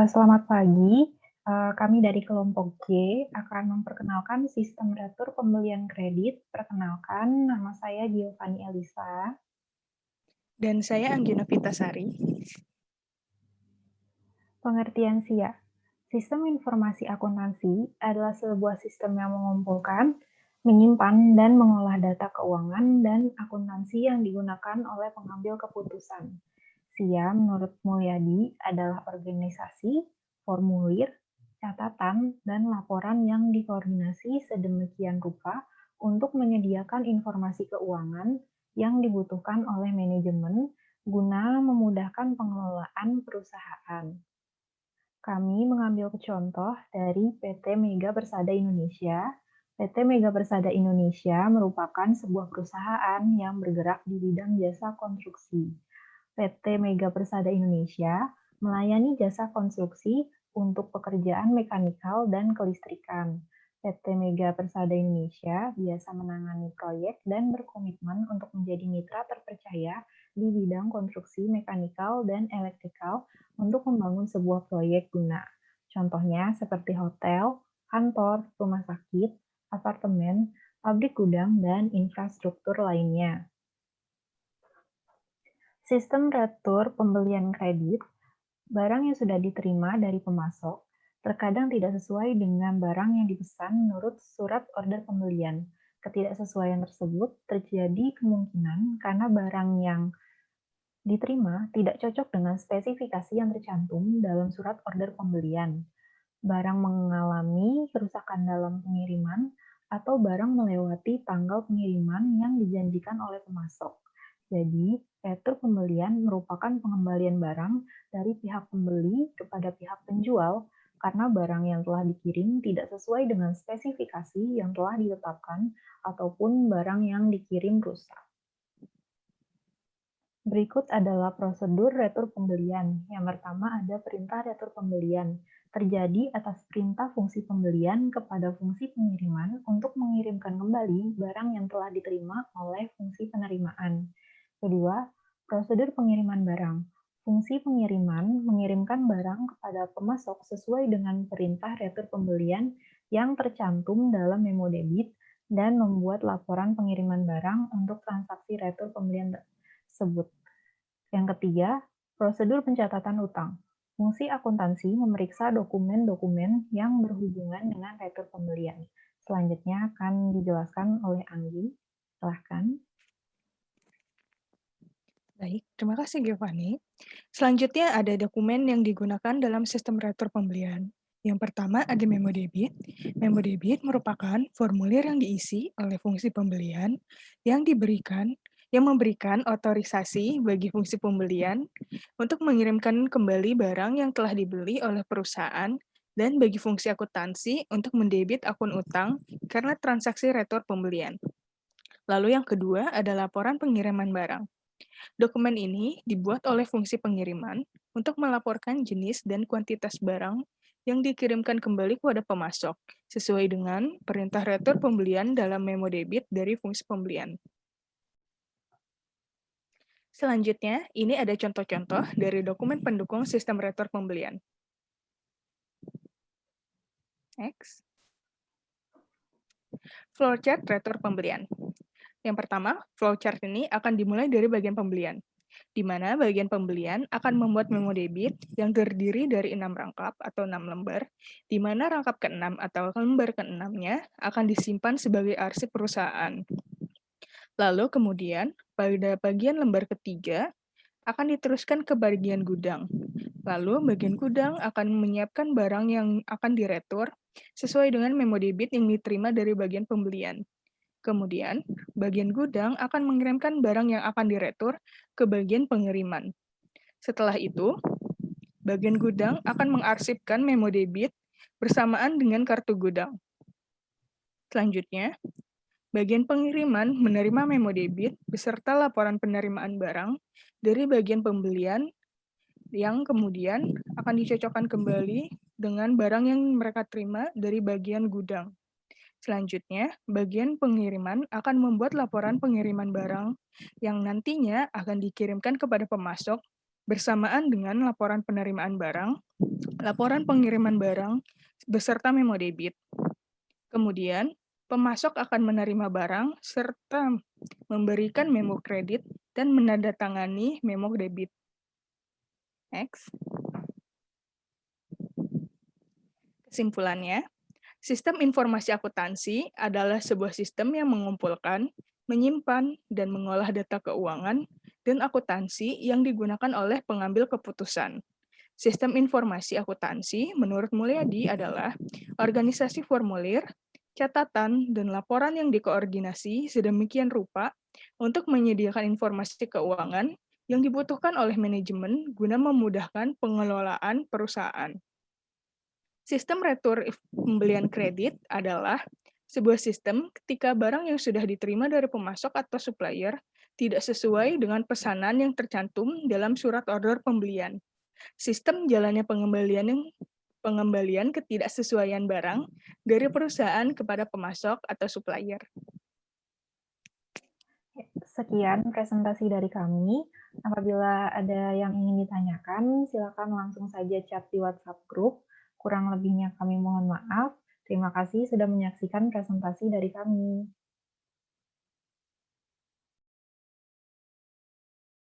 Selamat pagi. Kami dari kelompok G akan memperkenalkan sistem retur pembelian kredit. Perkenalkan, nama saya Giovanni Elisa. Dan saya Anggina Vitasari. Pengertian SIA. Sistem informasi akuntansi adalah sebuah sistem yang mengumpulkan, menyimpan, dan mengolah data keuangan dan akuntansi yang digunakan oleh pengambil keputusan. SIA menurut Mulyadi adalah organisasi, formulir, catatan, dan laporan yang dikoordinasi sedemikian rupa untuk menyediakan informasi keuangan yang dibutuhkan oleh manajemen guna memudahkan pengelolaan perusahaan. Kami mengambil contoh dari PT Mega Persada Indonesia. PT Mega Persada Indonesia merupakan sebuah perusahaan yang bergerak di bidang jasa konstruksi. PT Mega Persada Indonesia melayani jasa konstruksi untuk pekerjaan mekanikal dan kelistrikan. PT Mega Persada Indonesia biasa menangani proyek dan berkomitmen untuk menjadi mitra terpercaya di bidang konstruksi mekanikal dan elektrikal untuk membangun sebuah proyek guna. Contohnya seperti hotel, kantor, rumah sakit, apartemen, pabrik gudang, dan infrastruktur lainnya. Sistem retur pembelian kredit, barang yang sudah diterima dari pemasok terkadang tidak sesuai dengan barang yang dipesan menurut surat order pembelian. Ketidaksesuaian tersebut terjadi kemungkinan karena barang yang diterima tidak cocok dengan spesifikasi yang tercantum dalam surat order pembelian. Barang mengalami kerusakan dalam pengiriman atau barang melewati tanggal pengiriman yang dijanjikan oleh pemasok. Jadi, retur pembelian merupakan pengembalian barang dari pihak pembeli kepada pihak penjual karena barang yang telah dikirim tidak sesuai dengan spesifikasi yang telah ditetapkan ataupun barang yang dikirim rusak. Berikut adalah prosedur retur pembelian. Yang pertama ada perintah retur pembelian. Terjadi atas perintah fungsi pembelian kepada fungsi pengiriman untuk mengirimkan kembali barang yang telah diterima oleh fungsi penerimaan. Kedua, prosedur pengiriman barang. Fungsi pengiriman mengirimkan barang kepada pemasok sesuai dengan perintah retur pembelian yang tercantum dalam memo debit dan membuat laporan pengiriman barang untuk transaksi retur pembelian tersebut. Yang ketiga, prosedur pencatatan utang. Fungsi akuntansi memeriksa dokumen-dokumen yang berhubungan dengan retur pembelian. Selanjutnya akan dijelaskan oleh Anggi. Silahkan. Baik, terima kasih Giovanni. Selanjutnya ada dokumen yang digunakan dalam sistem retur pembelian. Yang pertama ada memo debit. Memo debit merupakan formulir yang diisi oleh fungsi pembelian yang memberikan otorisasi bagi fungsi pembelian untuk mengirimkan kembali barang yang telah dibeli oleh perusahaan dan bagi fungsi akuntansi untuk mendebit akun utang karena transaksi retur pembelian. Lalu yang kedua ada laporan pengiriman barang. Dokumen ini dibuat oleh fungsi pengiriman untuk melaporkan jenis dan kuantitas barang yang dikirimkan kembali kepada pemasok, sesuai dengan perintah retur pembelian dalam memo debit dari fungsi pembelian. Selanjutnya, ini ada contoh-contoh dari dokumen pendukung sistem retur pembelian. Next. Flowchart retur pembelian. Yang pertama, flowchart ini akan dimulai dari bagian pembelian, di mana bagian pembelian akan membuat memo debit yang terdiri dari 6 rangkap atau 6 lembar, di mana rangkap ke-6 atau lembar ke-6-nya akan disimpan sebagai arsip perusahaan. Lalu kemudian, pada bagian lembar ketiga, akan diteruskan ke bagian gudang. Lalu, bagian gudang akan menyiapkan barang yang akan diretur sesuai dengan memo debit yang diterima dari bagian pembelian. Kemudian, bagian gudang akan mengirimkan barang yang akan diretur ke bagian pengiriman. Setelah itu, bagian gudang akan mengarsipkan memo debit bersamaan dengan kartu gudang. Selanjutnya, bagian pengiriman menerima memo debit beserta laporan penerimaan barang dari bagian pembelian yang kemudian akan dicocokkan kembali dengan barang yang mereka terima dari bagian gudang. Selanjutnya, bagian pengiriman akan membuat laporan pengiriman barang yang nantinya akan dikirimkan kepada pemasok bersamaan dengan laporan penerimaan barang, laporan pengiriman barang, beserta memo debit. Kemudian, pemasok akan menerima barang serta memberikan memo kredit dan menandatangani memo debit. Next. Kesimpulannya, sistem informasi akuntansi adalah sebuah sistem yang mengumpulkan, menyimpan, dan mengolah data keuangan dan akuntansi yang digunakan oleh pengambil keputusan. Sistem informasi akuntansi menurut Mulyadi adalah organisasi formulir, catatan, dan laporan yang dikoordinasi sedemikian rupa untuk menyediakan informasi keuangan yang dibutuhkan oleh manajemen guna memudahkan pengelolaan perusahaan. Sistem retur pembelian kredit adalah sebuah sistem ketika barang yang sudah diterima dari pemasok atau supplier tidak sesuai dengan pesanan yang tercantum dalam surat order pembelian. Sistem jalannya pengembalian ketidaksesuaian barang dari perusahaan kepada pemasok atau supplier. Sekian presentasi dari kami. Apabila ada yang ingin ditanyakan, silakan langsung saja chat di WhatsApp grup. Kurang lebihnya kami mohon maaf. Terima kasih sudah menyaksikan presentasi dari kami.